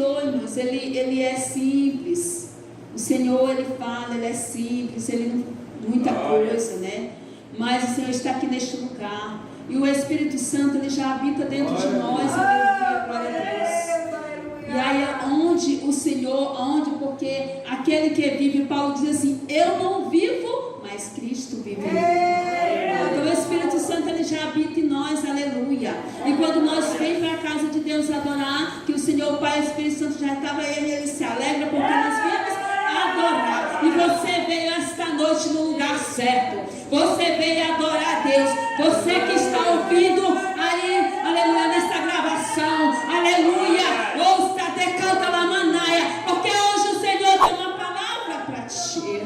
Senhor, irmãos, ele é simples. O Senhor, ele fala, ele é simples, ele não, muita coisa, né? Mas o Senhor está aqui neste lugar. E o Espírito Santo, ele já habita dentro de nós. Aleluia, glória a Deus. E aí onde o Senhor, porque aquele que vive, Paulo diz assim, eu não vivo, mas Cristo vive em mim. Então o Espírito Santo, ele já habita em nós, aleluia. E quando nós vem para a casa de Deus adorar, que o Senhor, o Pai e o Espírito Santo já estava aí, ele se alegra porque nós viemos adorar. E você veio esta noite no lugar certo. Você veio adorar a Deus. Você que está ouvindo aí, aleluia, nesta gravação, aleluia, ouça, decanta la manaia, porque hoje o Senhor tem uma palavra para ti.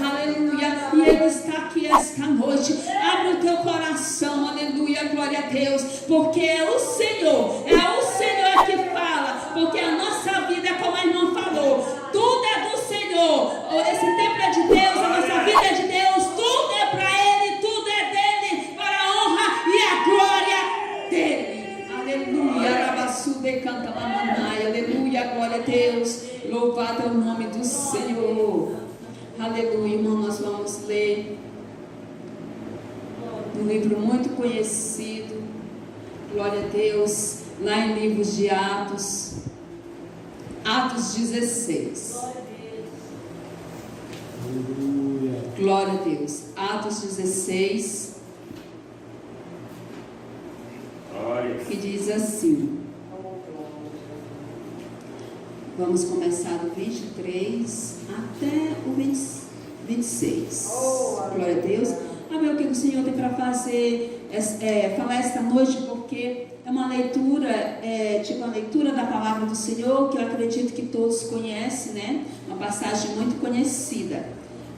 Aleluia, e Ele está aqui esta noite. Abre o teu coração, aleluia, glória a Deus, porque é o Senhor que fala, porque a nossa vida é como a irmã falou, tudo é do Senhor. Esse tempo é de Deus, a nossa vida é de Deus, tudo é para Ele, tudo é dele, para a honra e a glória dele. Aleluia, Rabassude canta la manai, aleluia, glória a Deus, louvado é o nome do Senhor. Aleluia, irmão, nós vamos ler um livro muito conhecido, glória a Deus, lá em livros de Atos 16. Glória a Deus. Atos 16, que diz assim. Vamos começar do 23 até o 26. Glória a Deus. A ver o que o Senhor tem para fazer, falar esta noite, porque é uma leitura, tipo a leitura da palavra do Senhor, que eu acredito que todos conhecem, né? Uma passagem muito conhecida.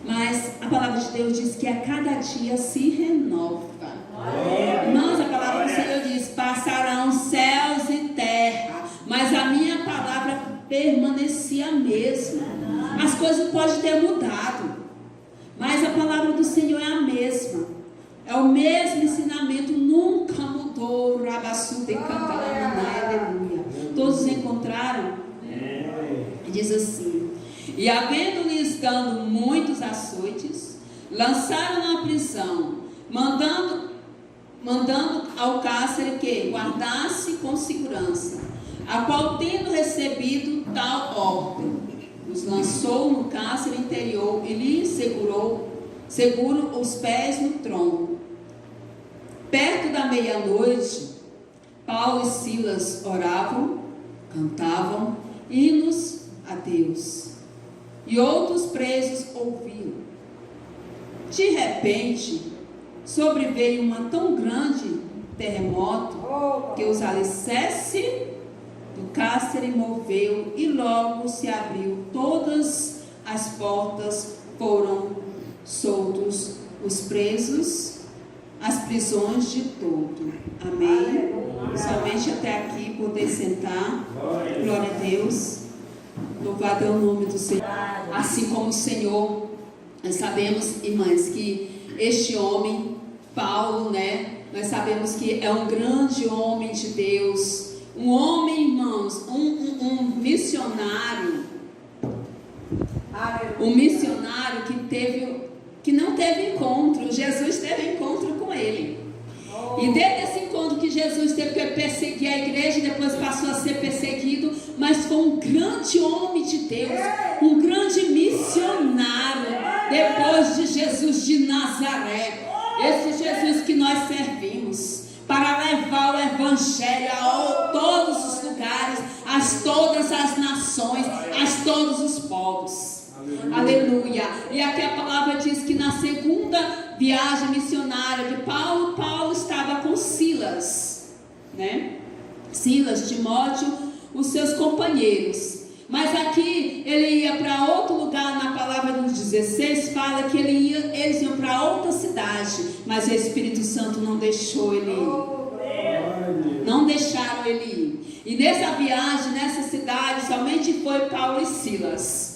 Mas a palavra de Deus diz que a cada dia se renova. Irmãos, a palavra do Senhor diz, passarão céus e terra, mas a minha palavra permanecia a mesma. As coisas podem ter mudado, mas a palavra do Senhor é a mesma. É o mesmo ensinamento, nunca mudou. Rabassude canta la, aleluia. Todos encontraram? E diz assim: e havendo-lhes dado muitos açoites, lançaram na prisão, mandando ao cárcere que guardasse com segurança, a qual, tendo recebido tal ordem, os lançou no cárcere interior e lhe seguro os pés no tronco. Perto da meia-noite, Paulo e Silas oravam, cantavam hinos a Deus, e outros presos ouviam. De repente, sobreveio uma tão grande terremoto que os alicerces do cárcere moveu, e logo se abriu, todas as portas foram soltos, os presos, as prisões de todo. Amém. Somente até aqui poder sentar. Glória a Deus. Louvado é o nome do Senhor. Assim como o Senhor, nós sabemos, irmãs, que este homem, Paulo, né? Nós sabemos que é um grande homem de Deus. Um homem, irmãos, um missionário. Um missionário que não teve encontro. Jesus teve encontro com ele. E desde esse encontro que Jesus teve que perseguir a igreja, depois passou a ser perseguido, mas foi um grande homem de Deus, um grande missionário, depois de Jesus de Nazaré. Esse Jesus que nós servimos, para levar o evangelho a todos os lugares, a todas as nações, a todos os povos. Aleluia. E aqui a palavra diz que na segunda viagem missionária de Paulo estava com Silas, né? Silas, Timóteo, os seus companheiros. Mas aqui ele ia para outro lugar. Na palavra dos 16 fala que eles iam para outra cidade, mas o Espírito Santo não deixou ele ir. Não deixaram ele ir. E nessa viagem, nessa cidade, somente foi Paulo e Silas.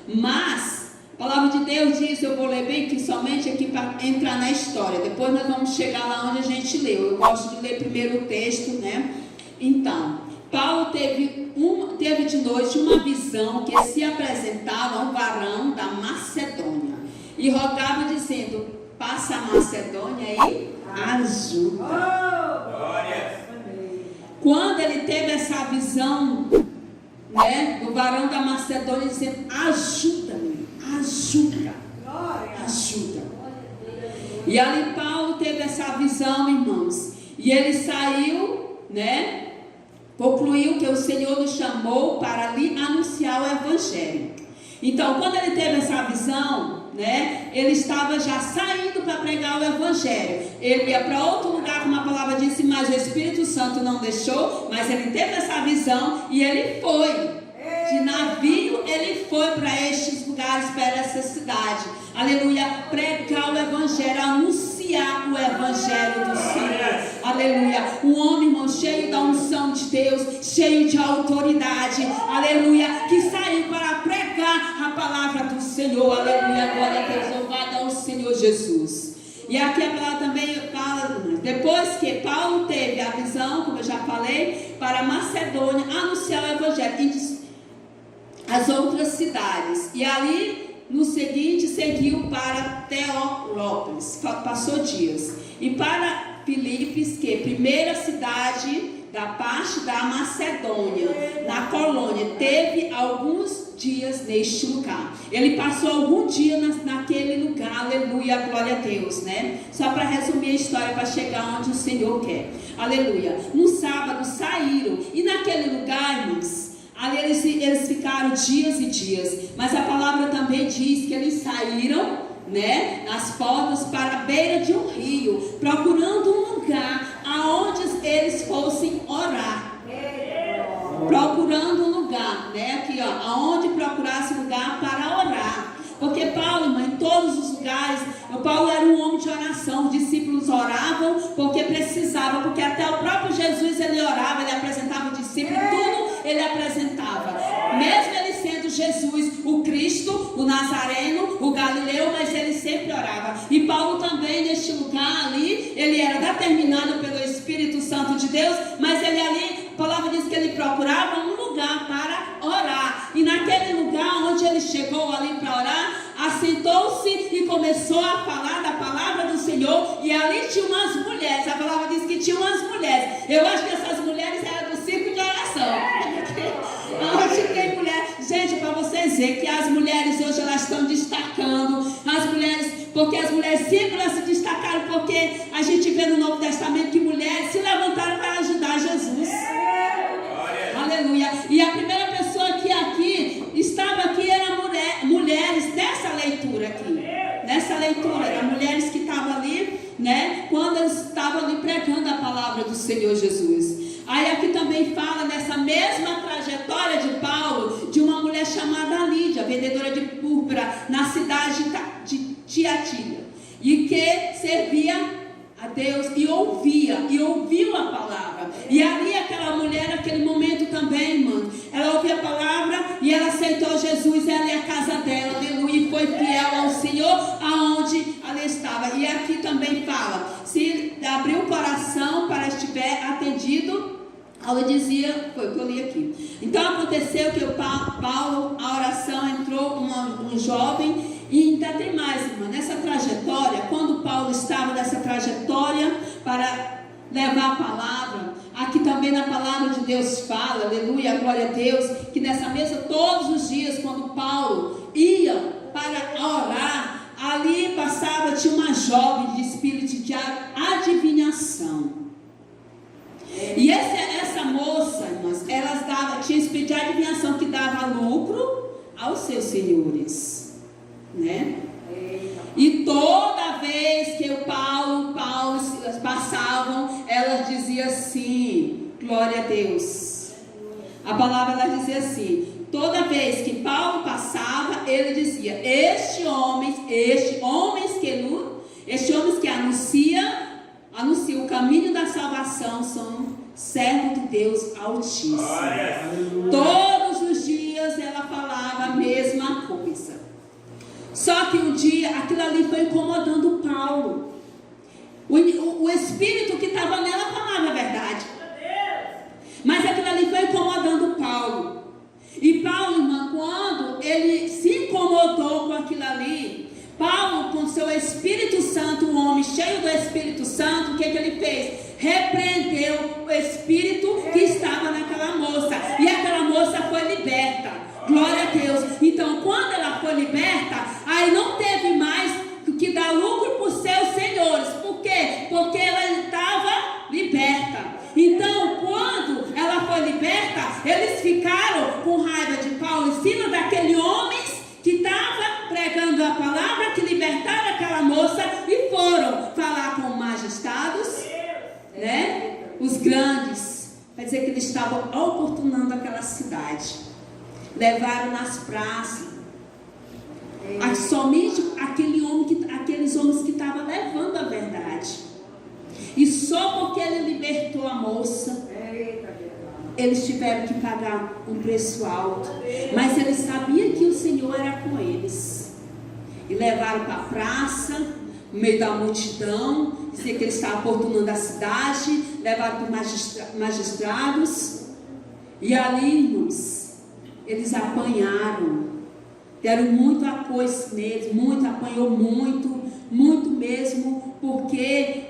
Mas a palavra de Deus diz, eu vou ler bem aqui somente aqui para entrar na história. Depois nós vamos chegar lá onde a gente leu. Eu gosto de ler primeiro o texto, né? Então, Paulo teve de noite uma visão que se apresentava a um varão da Macedônia e rogava dizendo: passa a Macedônia e ajuda. Quando ele teve essa visão, né, do varão da Macedônia dizendo: ajuda-me, ajuda. E ali Paulo teve essa visão, irmãos, e ele saiu, né, concluiu que o Senhor nos chamou para ali anunciar o Evangelho. Então, quando ele teve essa visão, né, ele estava já saindo para pregar o Evangelho. Ele ia para outro lugar, como a palavra disse, mas o Espírito Santo não deixou. Mas ele teve essa visão e ele foi. De navio, ele foi para estes lugares, para essa cidade. Aleluia. Pregar o Evangelho, anunciar o Evangelho do Senhor. Aleluia. Um homem, irmão, cheio da unção de Deus, cheio de autoridade. Aleluia. Que saiu para pregar a palavra do Senhor. Aleluia. Glória a Deus. Louvado ao Senhor Jesus. E aqui a palavra também fala, depois que Paulo teve a visão, como eu já falei, para Macedônia, anunciar o Evangelho e as outras cidades. E ali, no seguinte, seguiu para Teópolis, passou dias. E para Filipos, que é a primeira cidade da parte da Macedônia, na colônia, teve alguns dias neste lugar. Ele passou algum dia naquele lugar, aleluia, glória a Deus, né? Só para resumir a história, para chegar onde o Senhor quer, aleluia. No sábado saíram, e naquele lugar, irmãos, ali eles ficaram dias e dias, mas a palavra também diz que eles saíram, né, nas portas para a beira de um rio, procurando um lugar aonde eles fossem orar. Procurando um lugar, né, aqui ó, aonde procurasse lugar para orar. Porque Paulo, irmão, em todos os lugares, Paulo era um homem de oração. Os discípulos oravam porque precisavam, porque até o próprio Jesus ele orava, ele apresentava o discípulo, tudo ele apresentava. Mesmo ele sendo Jesus, o Cristo, o Nazareno, o Galileu, mas ele sempre orava. E Paulo também neste lugar ali, ele era determinado pelo Espírito Santo de Deus, mas ele ali, a palavra diz que ele procurava um lugar para orar. E naquele lugar onde ele chegou ali para orar, assentou-se e começou a falar da palavra do Senhor. E ali tinha umas mulheres, a palavra diz que tinha umas mulheres. Eu acho que essas mulheres eram do círculo de oração. Onde tem mulher, gente, para vocês verem que as mulheres hoje elas estão destacando, as mulheres, porque as mulheres sempre elas se destacaram, porque a gente vê no Novo Testamento que mulheres se levantaram para ajudar Jesus. Aleluia. E a primeira pessoa que aqui estava aqui era mulheres nessa leitura aqui. Nessa leitura, das mulheres que estavam ali, né? Quando eles estavam ali pregando a palavra do Senhor Jesus. Aí aqui também fala nessa mesma trajetória de Paulo, de uma mulher chamada Lídia, vendedora de púrpura, na cidade de Tiatira. E que servia a Deus e ouviu a palavra. E ali aquela mulher, naquele momento também, irmão, ela ouviu a palavra e ela aceitou Jesus, ela e a casa dela, aleluia, e foi fiel ao Senhor aonde ela estava. E aqui também fala, se abrir o coração para estiver atendido, ela dizia, foi o que eu li aqui. Então aconteceu que o Paulo, a oração, entrou um jovem. E ainda tem mais, irmã, nessa trajetória, quando Paulo estava nessa trajetória para levar a palavra, aqui também na palavra de Deus fala, aleluia, glória a Deus, que nessa mesa todos os dias, quando Paulo ia para orar, ali passava, tinha uma jovem de espírito de adivinhação. E essa moça, irmãs, tinha espírito de adivinhação que dava lucro aos seus senhores. Né? E toda vez que o Paulo passavam, elas diziam assim, glória a Deus. A palavra ela dizia assim, toda vez que Paulo passava, ele dizia, estes homens que anunciam o caminho da salvação são servos de Deus Altíssimo. Todos os dias ela falava a mesma coisa. Só que um dia aquilo ali foi incomodando Paulo. O espírito que estava nela falava a verdade. Mas aquilo ali foi que ele fez? Repreendeu o espírito que estava naquela moça. E aquela moça foi liberta. Glória a Deus. Então, quando ela foi liberta, aí não teve mais que dar lucro para os seus senhores. Por quê? Porque ela estava liberta. Então, quando ela foi liberta, eles ficaram com raiva de Paulo e Silas, daquele homens que estava pregando a palavra, que libertaram aquela moça, e foram falar com magistrados, né? Os grandes, para dizer que eles estavam oportunando aquela cidade. Levaram nas praças, somente aqueles homens que estavam levando a verdade. E só porque ele libertou a moça, eles tiveram que pagar um preço alto. Mas eles sabiam que o Senhor era com eles. E levaram para a praça, no meio da multidão, dizia que eles estavam oportunando a cidade, levaram para os magistrados. E ali, irmãos, eles apanharam. Deram muito apoio neles, apanhou muito mesmo, porque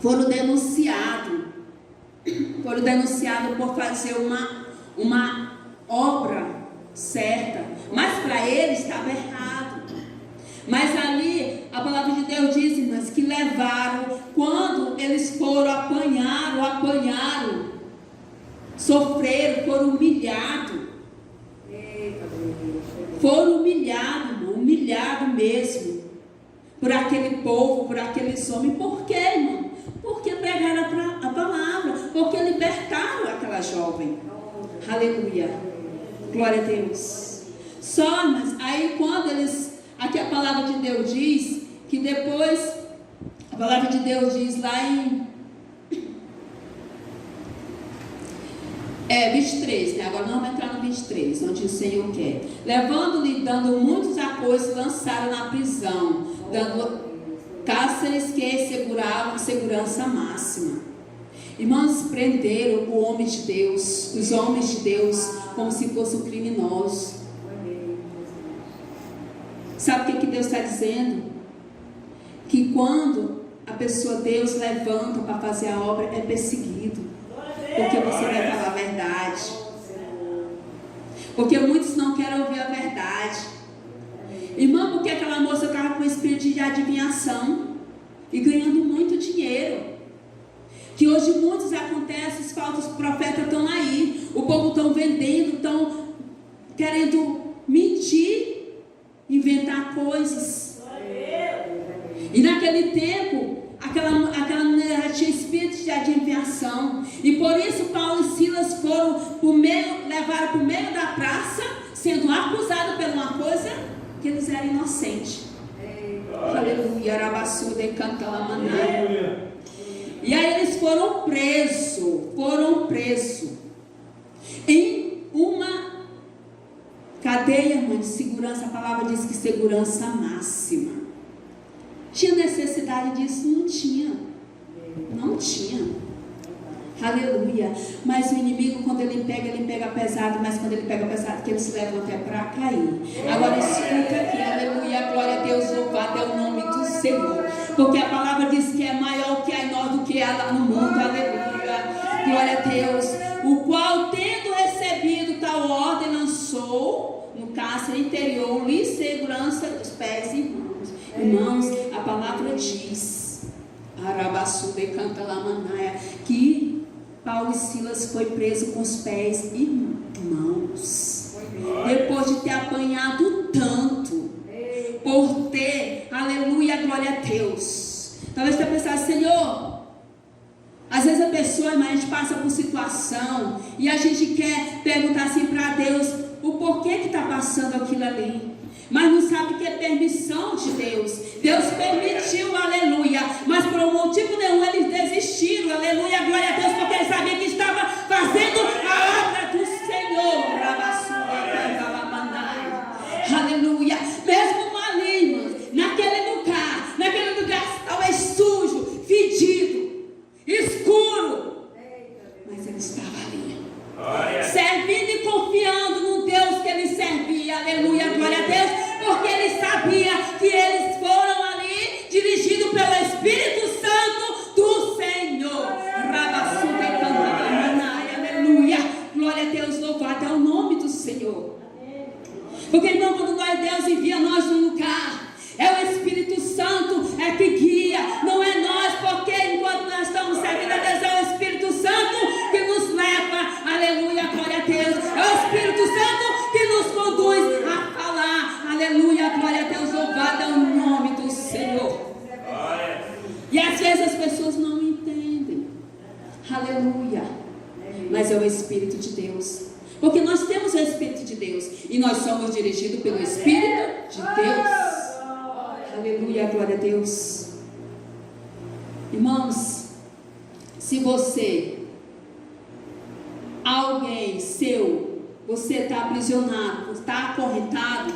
foram denunciados por fazer uma obra certa, mas para eles estava errado. Mas ali a palavra de Deus diz, irmãs, que levaram, quando eles foram, apanharam, sofreram, foram humilhados. Foram humilhados mesmo, por aquele povo, por aqueles homens. Por quê, irmão? Porque pregaram a palavra, porque libertaram aquela jovem. Aleluia, glória a Deus. Só, mas aí quando aqui a palavra de Deus diz, que depois, a palavra de Deus diz lá em 23, né? Agora não vamos entrar no 23, onde o Senhor quer. Levando-lhe, dando muitos apoios, lançaram na prisão, dando cárceres que seguravam segurança máxima. Irmãos, prenderam o homem de Deus, os homens de Deus, como se fossem criminosos. Sabe o que Deus está dizendo? Que quando a pessoa, Deus levanta para fazer a obra, é perseguido. Porque você vai falar a verdade. Porque muitos não querem ouvir a verdade. Irmão, porque aquela moça estava com espírito de adivinhação e ganhando muito dinheiro. Que hoje muitos acontecem, os falsos profetas estão aí. O povo estão vendendo, estão querendo mentir, inventar coisas. E naquele tempo, aquela mulher tinha espírito de adivinhação. E por isso Paulo e Silas foram levaram para o meio da praça, sendo acusados por uma coisa que eles eram inocentes. Aleluia, Arabassuda e Cantalamanai. E aí eles foram presos em uma cadeia, irmão, de segurança. A palavra diz que segurança máxima. Tinha necessidade disso? Não tinha. Aleluia. Mas o inimigo, quando ele pega pesado. Mas quando ele pega pesado, que ele se levanta é para cair. Agora escuta aqui, aleluia, glória a Deus, louvado é o nome do Senhor. Porque a palavra diz que é maior que há em nós do que há lá no mundo. Aleluia, glória a Deus. O qual, tendo recebido tal ordem, lançou no cárcere interior lhe segurança dos pés e mãos. Irmãos, a palavra diz, Arabassuda e Cantalamanai, que Paulo e Silas foi preso com os pés e mãos, depois de ter apanhado tanto, por ter, aleluia, glória a Deus. Talvez você pensar, Senhor, às vezes a pessoa, mas a gente passa por situação e a gente quer perguntar assim para Deus o porquê que está passando aquilo ali. Mas não sabe que é permissão de Deus. Deus permitiu, aleluia. Mas por um motivo nenhum eles desistiram, aleluia, glória a Deus, porque eles sabiam que estava fazendo a obra do Senhor. Aleluia. Mesmo ali, irmãos, naquele lugar estava sujo, fedido, escuro. Mas ele estava ali, servindo e confiando no Deus que ele servia, aleluia, glória a Deus, porque ele sabia que eles foram ali dirigidos pelo Espírito Santo mas é o Espírito de Deus. Porque nós temos o Espírito de Deus e nós somos dirigidos pelo Espírito de Deus. Aleluia, glória a Deus. Irmãos, se você, alguém seu, você está aprisionado, está acorrentado,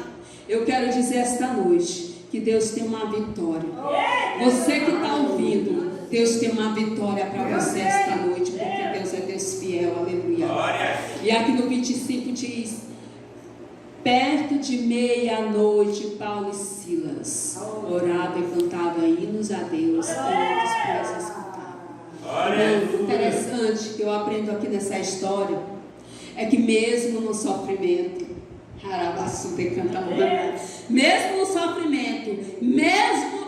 eu quero dizer esta noite que Deus tem uma vitória. Você que está ouvindo, Deus tem uma vitória para você esta noite, porque Deus é Deus fiel, aleluia. E aqui no 25 diz: perto de meia-noite, Paulo e Silas oravam e cantavam hinos a Deus, e outros presos escutavam. Interessante que eu aprendo aqui nessa história é que mesmo no sofrimento, mesmo no sofrimento, mesmo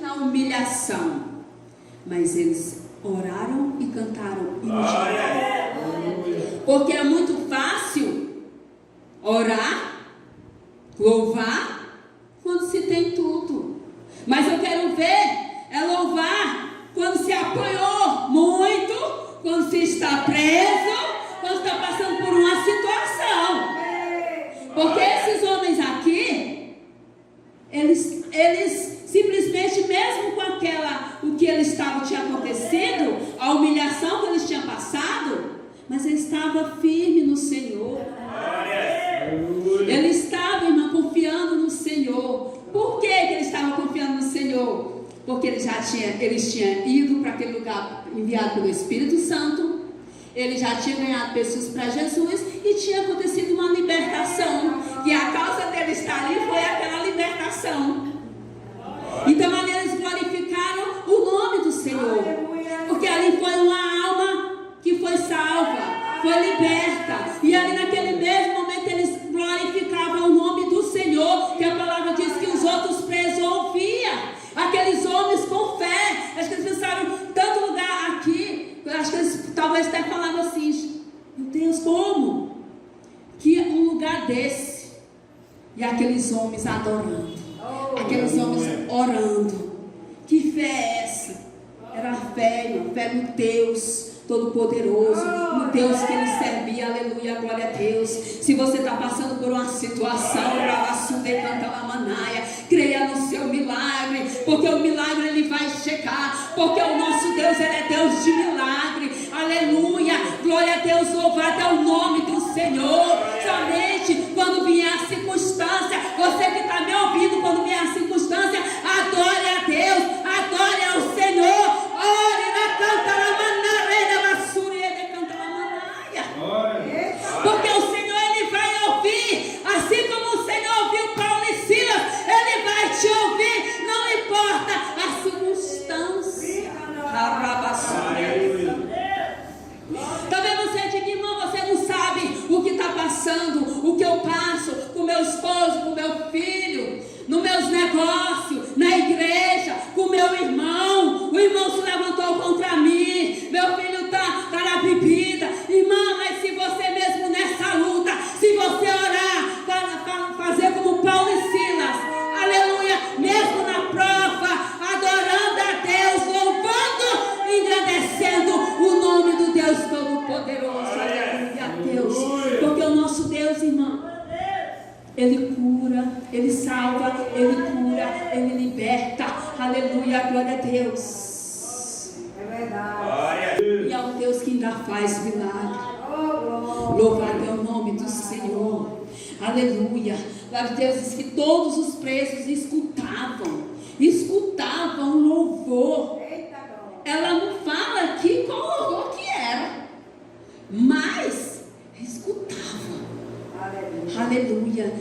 na humilhação, mas eles oraram e cantaram hinos a Deus. Porque é muito fácil orar, louvar, quando se tem tudo. Mas eu quero ver é louvar quando se apanhou muito, quando se está preso, quando está passando por uma situação. Porque esses homens aqui, eles simplesmente, mesmo com o que eles tinha acontecido, a humilhação que eles tinham passado, mas ele estava firme no Senhor. Ele estava, irmã, confiando no Senhor. Por que ele estava confiando no Senhor? Porque eles tinham ido para aquele lugar enviado pelo Espírito Santo. Ele já tinha ganhado pessoas para Jesus e tinha acontecido uma libertação. E a causa dele estar ali foi aquela libertação. Então ali eles glorificaram o nome do Senhor. Porque ali foi uma alma que foi salva, foi liberta. E ali naquele mesmo momento eles glorificavam o nome do Senhor, que a palavra diz que os outros presos ouviam. Aqueles homens com fé. Acho que eles pensaram, tanto lugar aqui, acho que eles talvez até falavam assim: meu Deus, como? Que um lugar desse. E aqueles homens adorando, aqueles homens orando. Que fé é essa? Era a fé no Deus Todo-Poderoso, no Deus que ele servia, aleluia, glória a Deus. Se você está passando por uma situação, creia no seu milagre, porque o milagre ele vai chegar, porque o nosso Deus ele é Deus de milagre, aleluia, glória a Deus, louvado é o nome do Senhor. Somente quando vier a circunstância, você que está me ouvindo, quando vier a circunstância, adore a Deus, adore ao Senhor, ore na canta na manareira, basura canta na manaia, porque o Senhor ele vai ouvir, assim como o Senhor ouviu Paulo e Silas, ele vai te ouvir, não importa a circunstância. Talvez você diga: irmão, você não sabe o que está passando, o que eu passo com meu esposo, com meu filho, nos meus negócios, na igreja, com meu irmão. O irmão se levantou contra mim, meu filho está na bebida. Irmã, mas se você mesmo nessa luta, se você orar, fazer como Paulo e Silas, aleluia, mesmo na prova, adorando a Deus, louvando, engrandecendo o nome do Deus Todo-Poderoso, aleluia a Deus, porque o nosso Deus, irmão, ele cura, ele salva, ele cura, ele liberta, aleluia, glória a Deus. É verdade. E é um Deus que ainda faz milagre. Louvado é o nome do Senhor, aleluia. Glória a Deus. Diz que todos os presos escutavam louvor. Ela não fala aqui qual louvor que era, mas escutava. Aleluia.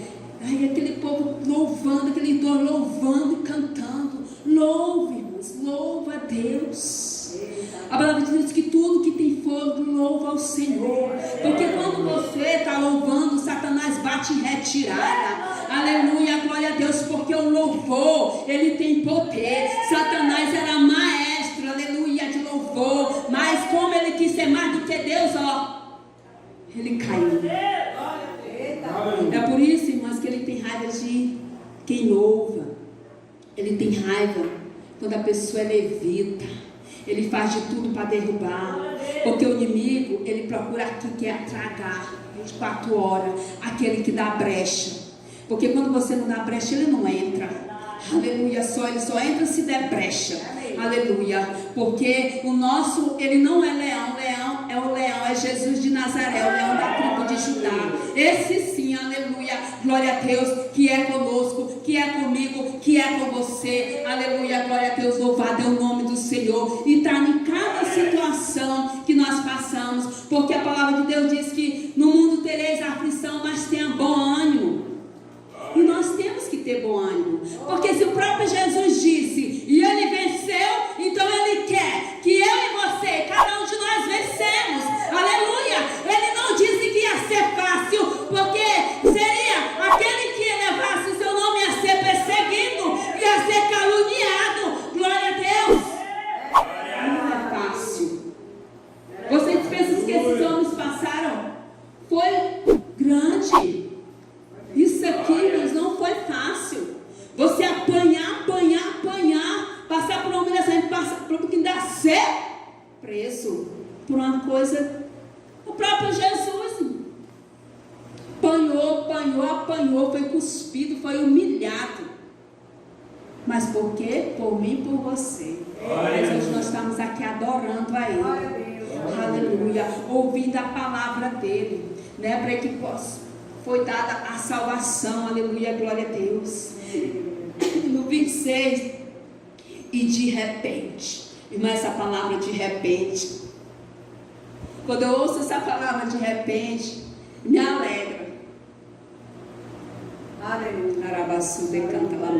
Aí aquele povo louvando, aquele dor louvando e cantando. Louve, irmãos, louva a Deus. A palavra de Deus diz que tudo que tem fogo louva ao Senhor. Porque quando você está louvando, Satanás bate em retirada. Aleluia, glória a Deus, porque o louvor, ele tem poder. Satanás era maestro, aleluia, de louvor. Mas como ele quis ser mais do que Deus, ele caiu. É por isso, irmãs, que ele tem raiva de quem louva. Ele tem raiva quando a pessoa é levita. Ele faz de tudo para derrubar. Porque o inimigo, ele procura aqui que é tragar 24 horas, aquele que dá brecha. Porque quando você não dá brecha, ele não entra. Aleluia, ele só entra se der brecha. Aleluia, porque o nosso, ele não é leão, é o leão, é Jesus de Nazaré, o leão da tribo de Judá. Esse sim, aleluia, glória a Deus, que é conosco, que é comigo, que é com você. Aleluia, glória a Deus, louvado é o nome do Senhor. E está em cada situação que nós passamos, porque a palavra de Deus diz que no mundo tereis aflição, mas tenha bom ânimo. E nós temos que ter bom ânimo, porque se o próprio Jesus disse e ele venceu, então ele quer que eu e você, cada um de nós vencemos. Aleluia. Ele não disse que ia ser fácil, porque seria aquele que levasse o seu nome a ser perseguido, ia ser caluniado. Glória a Deus. Não é fácil. Vocês pensam que esses homens passaram? Foi grande. Isso aqui, Deus, não foi fácil. Você apanhar, passar por uma humilhação, passar por que ainda ser preso por uma coisa. O próprio Jesus apanhou, foi cuspido, foi humilhado. Mas por quê? Por mim e por você. Mas hoje nós estamos aqui adorando a Ele. Aleluia. Ouvindo a palavra dEle, né? Para que foi dada a salvação, aleluia, glória a Deus. No 26, e de repente, irmã, essa palavra de repente, quando eu ouço essa palavra de repente, me alegra. Aleluia. Arabaçu decanta lá.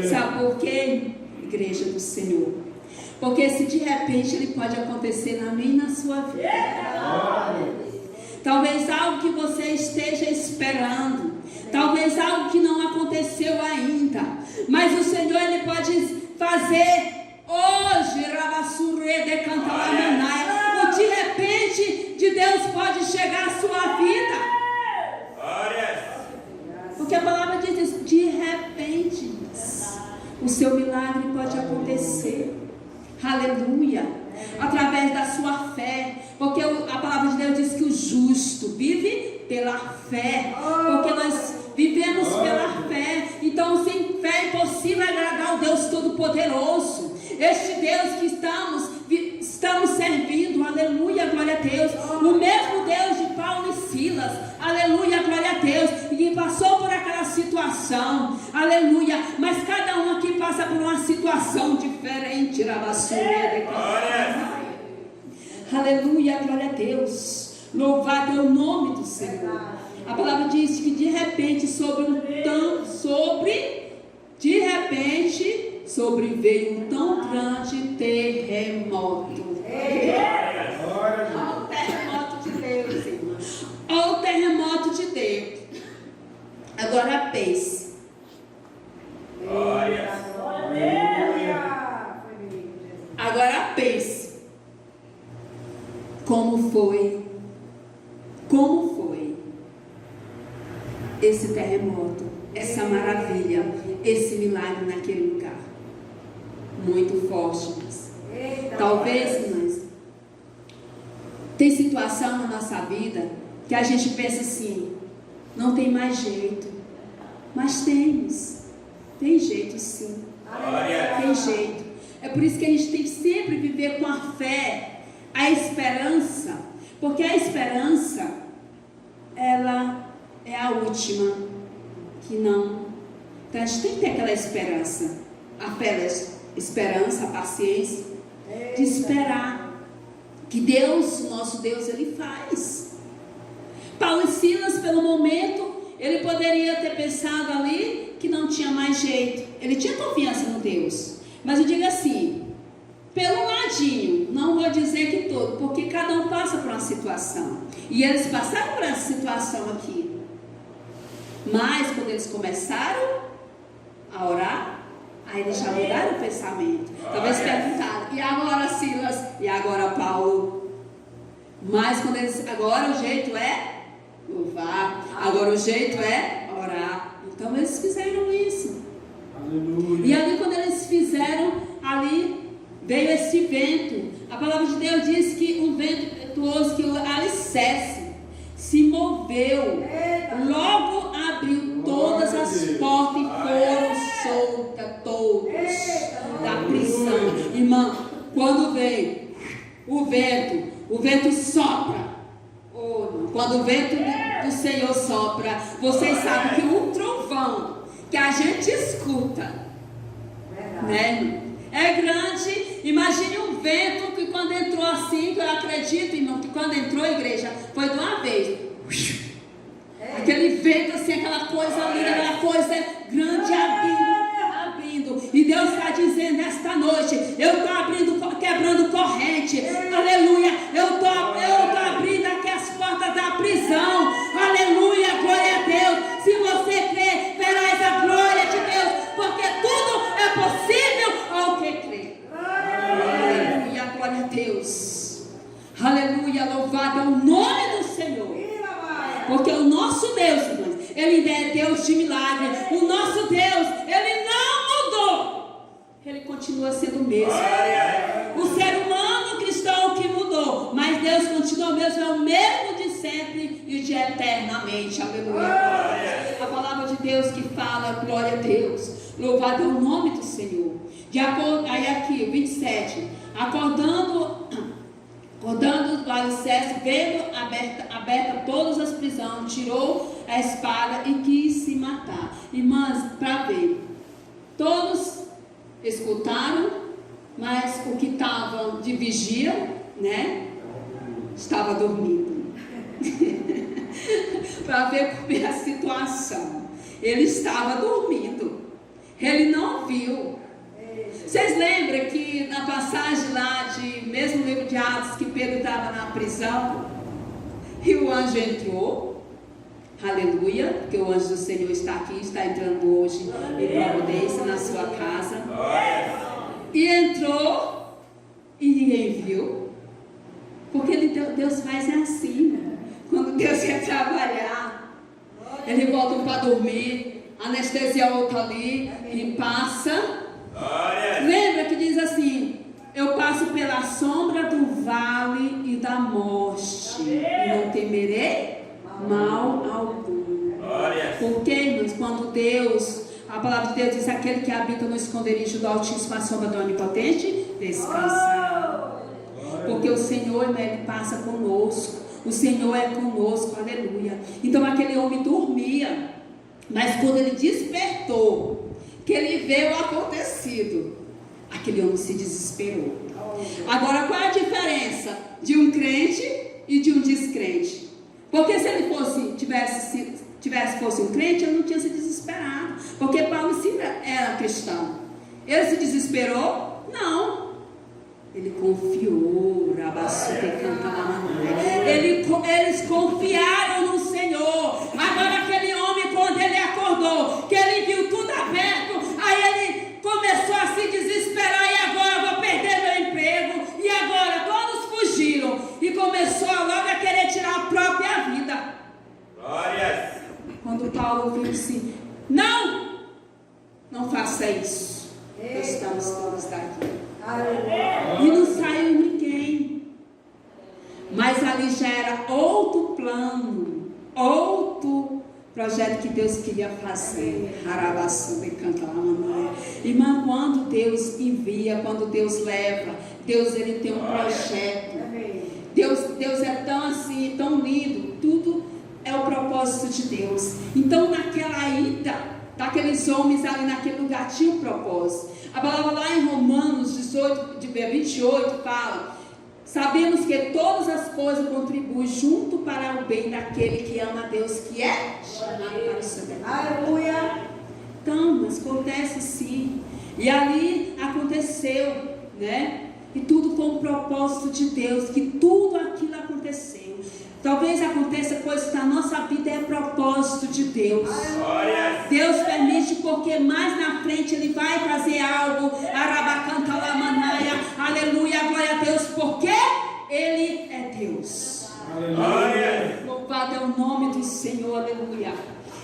Sabe por quê? Igreja do Senhor. Porque esse de repente ele pode acontecer na minha e na sua vida. Talvez algo que você esteja esperando, talvez algo que não aconteceu ainda, mas o Senhor ele pode fazer hoje, o de repente de Deus pode chegar à sua vida, porque a palavra diz de repente o seu milagre pode acontecer. Aleluia. Através da sua fé, porque a palavra de Deus diz que o justo vive pela fé, porque nós vivemos pela fé. Então sem fé é impossível agradar ao Deus Todo-Poderoso, este Deus que estamos servindo. Aleluia, glória a Deus. O mesmo Deus de Paulo e Silas, aleluia, glória a Deus, que passou por aquela situação, aleluia, mas cada um aqui passa por uma situação diferente. Aleluia, glória a Deus, louvado é o nome do Senhor. A palavra diz que de repente sobreveio um tão grande terremoto. Olha o terremoto de Deus, irmã. Olha o terremoto de Deus. Agora pense. Agora pense. Como foi esse terremoto, essa maravilha, esse milagre naquele lugar? Muito forte, mas talvez, irmãs, tem situação na nossa vida que a gente pensa assim, não tem mais jeito, mas tem jeito sim, tem jeito. É por isso que a gente tem que sempre viver com a fé, a esperança, porque a esperança, ela é a última que não. Então a gente tem que ter aquela esperança, a fé, a esperança, a paciência de esperar que Deus, nosso Deus, Ele faz. Paulo e Silas, pelo momento, ele poderia ter pensado ali que não tinha mais jeito. Ele tinha confiança no Deus, mas eu digo assim, pelo ladinho, não vou dizer que todo, porque cada um passa por uma situação, e eles passaram por essa situação aqui. Mas quando eles começaram a orar, aí eles já mudaram o pensamento. Talvez perguntaram, e agora Silas? E agora Paulo? Mas quando eles, agora o jeito é louvar, agora o jeito é orar. Então eles fizeram isso. Aleluia. E ali quando eles fizeram, ali veio esse vento. A palavra de Deus diz que um vento impetuoso, que o alicerce se moveu, logo abriu todas as portas e foram soltas todos da prisão. Irmã, quando vem o vento sopra. Quando o vento do Senhor sopra, vocês sabem que um trovão que a gente escuta, né? É grande. Imagine um vento que quando entrou assim, que eu acredito, irmão, que quando entrou a igreja, foi de uma vez. Aquele vento assim, aquela coisa linda, aquela coisa grande abrindo. E Deus está dizendo esta noite, eu estou quebrando corrente. Aleluia. Eu estou abrindo aqui as portas da prisão. Aleluia, glória a Deus. Se você crê, verás a glória de Deus, porque tudo é possível ao que crê. Aleluia, glória a Deus. Aleluia, louvado é o nome do Senhor. Porque o nosso Deus, irmãos, Ele ainda é Deus de milagre. O nosso Deus, Ele não mudou. Ele continua sendo o mesmo. O ser humano cristão que mudou, mas Deus continua mesmo, é o mesmo de sempre e de eternamente. Aleluia. A palavra de Deus que fala, glória a Deus. Louvado é o nome do Senhor. De acordo, aí aqui, 27. Acordando o alicerce, vendo aberta todas as prisões, tirou a espada e quis se matar. Irmãs, para ver, todos escutaram, mas o que estava de vigia, né, estava dormindo. Para ver como é a situação. Ele estava dormindo. Ele não viu. Vocês lembram que na passagem lá mesmo livro de Atos, que Pedro estava na prisão e o anjo entrou, aleluia, porque o anjo do Senhor está aqui, está entrando hoje em providência na sua casa, e entrou e ninguém viu, porque Deus faz assim, quando Deus quer trabalhar, Ele volta para dormir, anestesia outro ali e passa. Lembra que diz assim: eu passo pela sombra do vale e da morte, e não temerei mal algum. Porque, irmãos, quando Deus, a palavra de Deus diz: aquele que habita no esconderijo do Altíssimo, a sombra do Onipotente, descansa. Porque o Senhor, Ele passa conosco, o Senhor é conosco, aleluia. Então aquele homem dormia, mas quando ele despertou, que ele vê o acontecido, aquele homem se desesperou. Agora, qual é a diferença de um crente e de um descrente? Porque se ele fosse um crente, ele não tinha se desesperado, porque Paulo sim era cristão. Ele se desesperou? Não. Ele confiou. Eles confiaram no Senhor. Agora aquele homem, quando ele acordou, que ele viu tudo aberto, aí ele começou a se desesperar. E agora eu vou perder meu emprego. E agora todos fugiram. E começou logo a querer tirar a própria vida. Glórias. Quando Paulo viu assim: não faça isso. Estamos todos daqui. E não saiu ninguém. Mas ali já era outro plano, outro projeto que Deus queria fazer. Irmã, quando Deus envia, quando Deus leva, Deus, ele tem um projeto. Deus é tão assim, tão lindo. Tudo é o propósito de Deus. Então naquela ida daqueles homens ali naquele lugar tinha um propósito. A palavra lá em Romanos 18, de 28 fala: sabemos que todas as coisas contribuem junto para o bem daquele que ama a Deus, que é chamado para o seu bem. Aleluia. Então, mas acontece sim. E ali aconteceu, né? E tudo com o propósito de Deus, que tudo aquilo aconteceu. Talvez aconteça coisas na nossa vida, é propósito de Deus. Deus permite, porque mais na frente Ele vai fazer algo. Aleluia, glória a Deus, porque Ele é Deus. Aleluia. Louvado é o nome do Senhor, aleluia.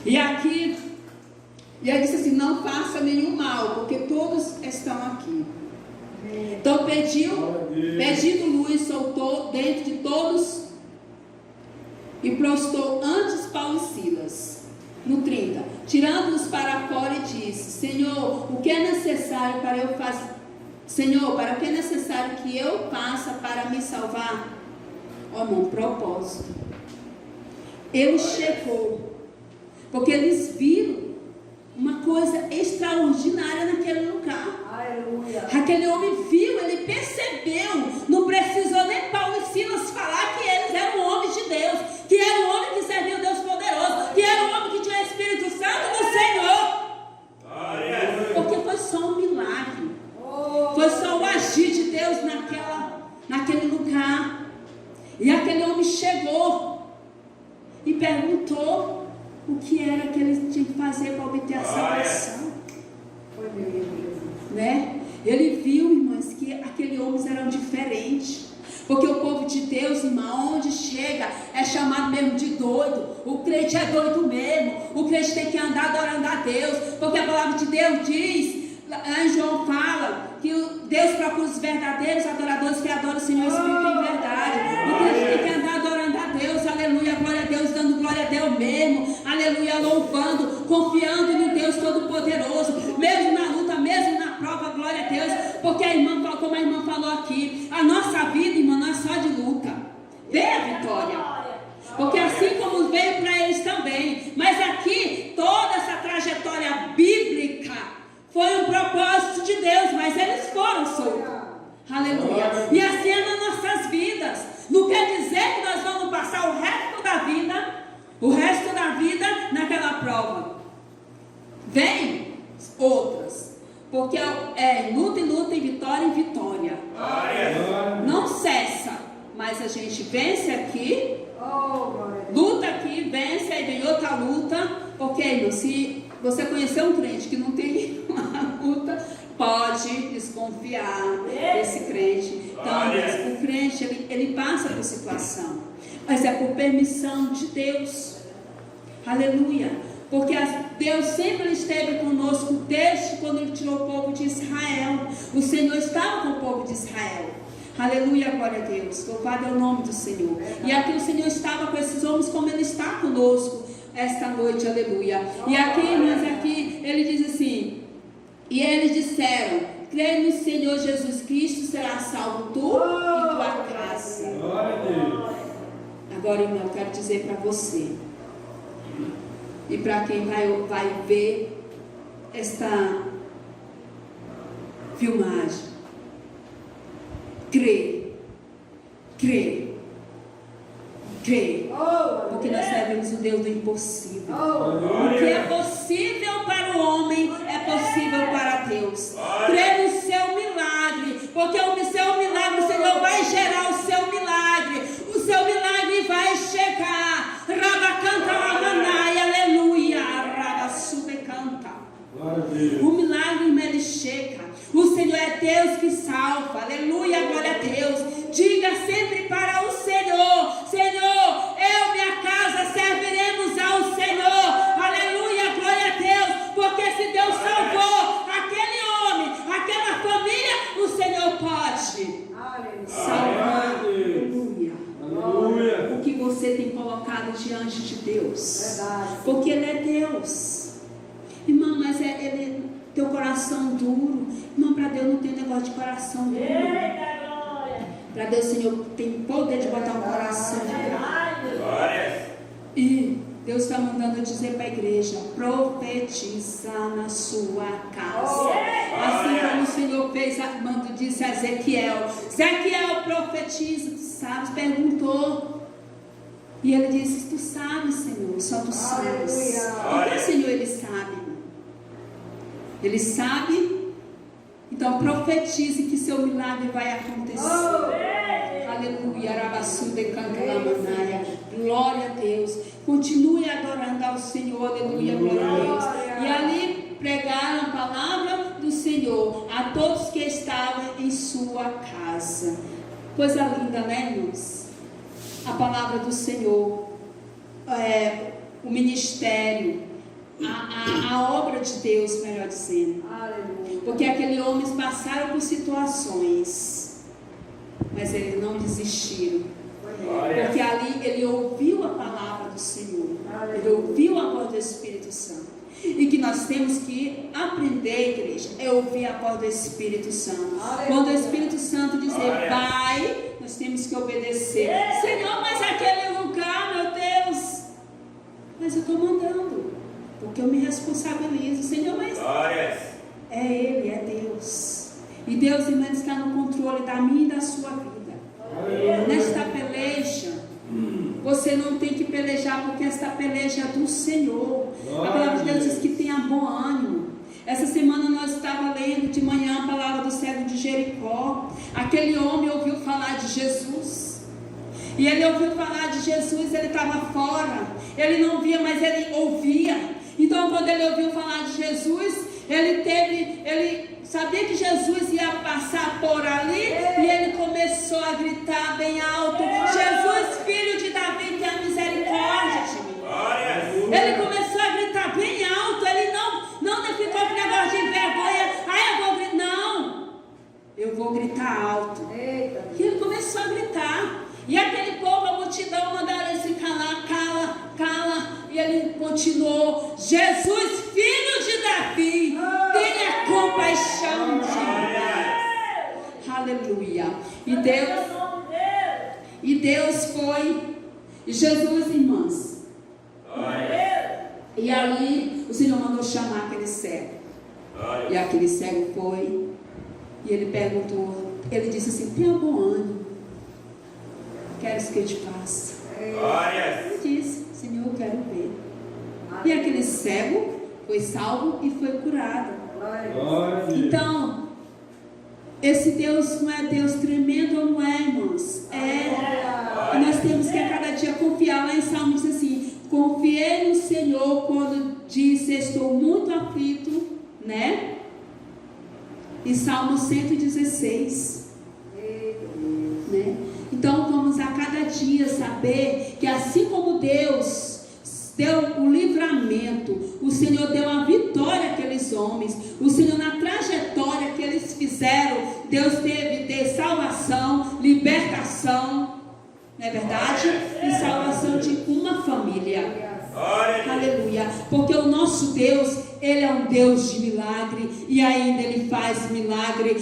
E aqui, e ele disse assim: não faça nenhum mal, porque todos estão aqui. Então pedindo luz, soltou dentro de todos e prostrou antes Paulo e Silas. No 30, tirando-os para fora e disse: Senhor, o que é necessário para eu fazer? Senhor, para o que é necessário que eu faça para me salvar? Ó, irmão, propósito. Ele chegou, porque eles viram uma coisa extraordinária naquele lugar. Aleluia. Aquele homem viu, ele percebeu, não precisou nem Paulo e Silas falar que eles eram homens de Deus, que era um homem que servia o Deus poderoso, que era um homem que tinha o Espírito Santo do Senhor. Porque foi só um milagre, foi só o agir de Deus naquele lugar. E aquele homem chegou e perguntou o que era que ele tinha que fazer para obter a salvação. Né? Ele viu, irmãs, que aqueles homens eram diferentes. Porque o povo de Deus, irmão, onde chega, é chamado mesmo de doido. O crente é doido mesmo. O crente tem que andar adorando a Deus. Porque a palavra de Deus diz, lá em João fala, que Deus procura os verdadeiros adoradores que adoram o Senhor Espírito em verdade. O crente tem que andar adorando a Deus, aleluia, glória a Deus, dando glória a Deus mesmo, aleluia, louvando, confiando no Deus Todo-Poderoso, mesmo na luta, mesmo na prova, glória a Deus, porque a irmã, como a irmã falou aqui, a nossa vida, irmã, não é só de luta, vem a vitória, porque assim como veio para eles também, mas aqui, toda essa trajetória bíblica, foi um propósito de Deus, mas eles foram soltos, aleluia, e assim é nas nossas vidas. Não quer dizer que nós vamos passar o resto da vida naquela prova. Vem outras, porque é luta e luta, e vitória e vitória. Não cessa, mas a gente vence aqui, luta aqui, vence, aí vem outra luta, porque, irmão, se você conhecer um crente que não tem uma luta, pode desconfiar desse crente. Então, o crente, ele passa por situação, mas é por permissão de Deus, aleluia, porque Deus sempre esteve conosco desde quando Ele tirou o povo de Israel. O Senhor estava com o povo de Israel, aleluia, glória a Deus, louvado é o nome do Senhor. E aqui o Senhor estava com esses homens como Ele está conosco esta noite, aleluia. E aqui, mas aqui Ele diz assim: e eles disseram: crê no Senhor Jesus Cristo, será salvo tu e tua casa. Agora, irmão, eu quero dizer para você e para quem vai ver esta filmagem: crê, porque nós servemos o Deus do impossível. O que é possível para o homem é possível para Deus. Crê no seu milagre, porque o seu milagre, o Senhor vai gerar o seu milagre. O seu milagre vai chegar. Rabacanta lamanai, aleluia. Rabasube canta. O milagre, irmão, ele chega. O Senhor é Deus que salva, aleluia, glória a Deus. Diga sempre para o Senhor: Senhor, eu e minha casa serviremos ao Senhor, aleluia, glória a Deus, porque se Deus salvou aquele homem, aquela família, o Senhor pode salvar, aleluia. O que você tem colocado diante de Deus, porque Ele é Deus, irmão, mas Ele... Teu coração duro, irmão, para Deus não tem negócio de coração duro. Para Deus, Senhor, tem poder de botar um coração duro. E Deus está mandando eu dizer para a igreja: profetiza na sua casa. Assim como o Senhor fez, mando disse a Ezequiel: Ezequiel, profetiza, tu sabes? Perguntou. E ele disse: tu sabes, Senhor, só tu sabes. Porque o Senhor, Ele sabe. Ele sabe, então profetize que seu milagre vai acontecer. Aleluia, glória a Deus. Continue adorando ao Senhor, aleluia, glória a Deus. E ali pregaram a palavra do Senhor a todos que estavam em sua casa. Coisa linda, né, irmãos? A palavra do Senhor, o ministério. a obra de Deus, melhor dizendo. Porque aqueles homens passaram por situações, mas eles não desistiram. Porque ali ele ouviu a palavra do Senhor, ele ouviu a voz do Espírito Santo. E que nós temos que aprender, igreja, é ouvir a voz do Espírito Santo. Quando o Espírito Santo dizer vai, nós temos que obedecer. Senhor, mas aquele lugar, meu Deus, mas eu estou mandando, porque eu me responsabilizo. Senhor, mas é Ele, é Deus. E Deus, irmã, está no controle da minha e da sua vida. Nesta peleja, você não tem que pelejar, porque esta peleja é do Senhor. A palavra de Deus diz que tenha bom ânimo. Essa semana nós estávamos lendo de manhã a palavra do cego de Jericó. Aquele homem ouviu falar de Jesus. E ele ouviu falar de Jesus, ele estava fora. Ele não via, mas ele ouvia. Então quando ele ouviu falar de Jesus, ele sabia que Jesus ia passar por ali, e ele começou a gritar bem alto: Jesus, filho de Davi, tenha misericórdia de mim. Ele começou a gritar bem alto. Ele não ficou com negócio de vergonha. Eu vou gritar. Não, eu vou gritar alto. E ele começou a gritar. E aquele povo, a multidão, mandaram ele se calar. Cala. E ele continuou: Jesus, filho de Davi, tenha compaixão de mim. Aleluia. E Deus foi. E Jesus, irmãs. E ali o Senhor mandou chamar aquele cego. E aquele cego foi. E ele perguntou. Ele disse assim: tenha bom ânimo. Queres que eu te faça? Ele disse: Senhor, eu quero ver. E aquele cego foi salvo e foi curado. Então, esse Deus não é Deus tremendo ou não é, irmãos? E nós temos que a cada dia confiar. Lá em Salmo diz assim: confiei no Senhor quando disse estou muito aflito, né? E Salmo 116, né? Então vamos a cada dia saber que assim como Deus deu o livramento, o Senhor deu a vitória àqueles homens, o Senhor na trajetória que eles fizeram, Deus teve de salvação, libertação, não é verdade? E salvação de uma família. Aleluia. Porque o nosso Deus, Ele é um Deus de milagre, e ainda Ele faz milagre.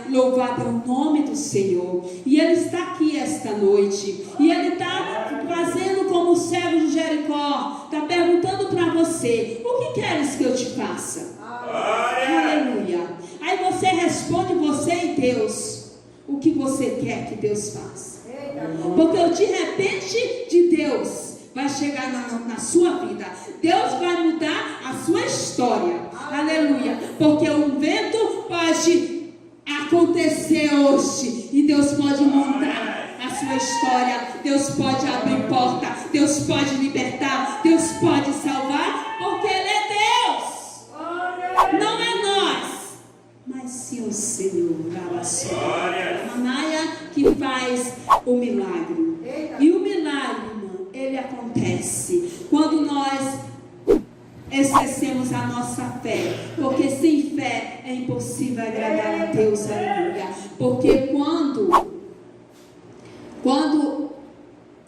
Louvado é o nome do Senhor. E Ele está aqui esta noite, e Ele está fazendo como o cego de Jericó, está perguntando para você: o que queres que eu te faça? Aleluia. Aí você responde, você e Deus, o que você quer que Deus faça. Porque o de repente de Deus vai chegar na sua vida. Deus vai mudar a sua história. Aleluia. Porque um vento pode acontecer hoje, e Deus pode mudar a sua história. Deus pode abrir porta, Deus pode libertar, Deus pode salvar, porque Ele é Deus. Não é nós, mas sim o Senhor. Manaia que faz o milagre. E o milagre, irmão, ele acontece quando nós exercemos a nossa fé, porque sem fé é impossível agradar a Deus. Aleluia. Porque quando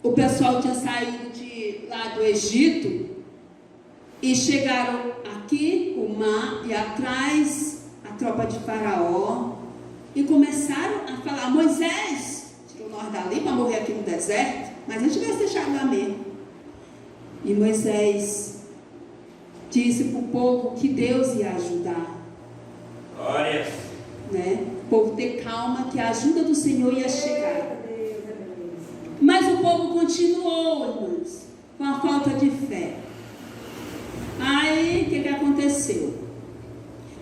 o pessoal tinha saído de lá do Egito e chegaram aqui, o mar, e atrás a tropa de Faraó, e começaram a falar: Moisés, tirou nós dali para morrer aqui no deserto, mas a gente vai deixar lá mesmo. E Moisés disse para o povo que Deus ia ajudar. Né? O povo ter calma, que a ajuda do Senhor ia chegar. Mas o povo continuou, irmãos, com a falta de fé. Aí, o que aconteceu?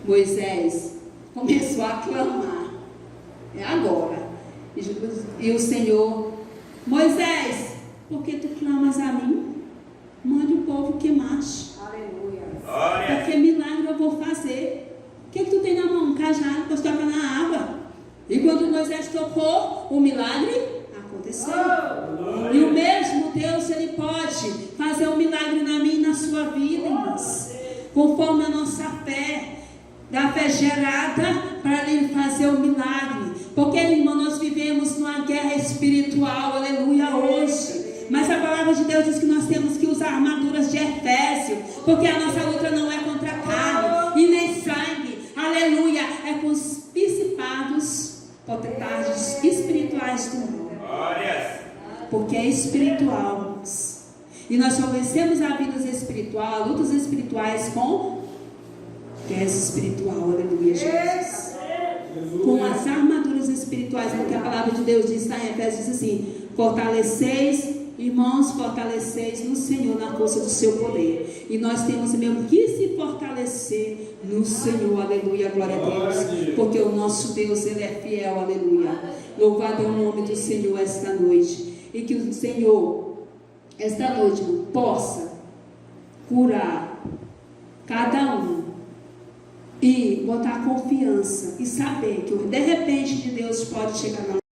Moisés começou a clamar: é agora. E o Senhor: Moisés, por que tu clamas a mim? Mande o povo que marche. Aleluia. Porque milagre eu vou fazer. O que tu tem na mão? Um cajado para tocar na água. E quando Moisés tocou, o milagre aconteceu. E o mesmo Deus, Ele pode fazer um milagre na minha e na sua sua vida, irmãos. Conforme a nossa fé, da fé gerada para Ele fazer o milagre. Porque, irmão, nós vivemos numa guerra espiritual, aleluia, hoje. Mas a palavra de Deus diz que nós temos que usar armaduras de Efésio, porque a nossa luta não é contra carne e nem sangue, aleluia, é com os principados, potestades espirituais do mundo. Porque é espiritual, e nós só vencemos a vida espiritual, lutas espirituais com guerra espiritual, aleluia, Jesus. Com as armaduras espirituais, porque a palavra de Deus diz, está em Efésios, diz assim: fortaleceis, irmãos, fortaleceis no Senhor, na força do seu poder. E nós temos mesmo que se fortalecer no Senhor, aleluia, glória a Deus, porque o nosso Deus, Ele é fiel, aleluia. Louvado é o nome do Senhor esta noite. E que o Senhor, esta noite, possa curar cada um e botar confiança e saber que o de repente de Deus pode chegar na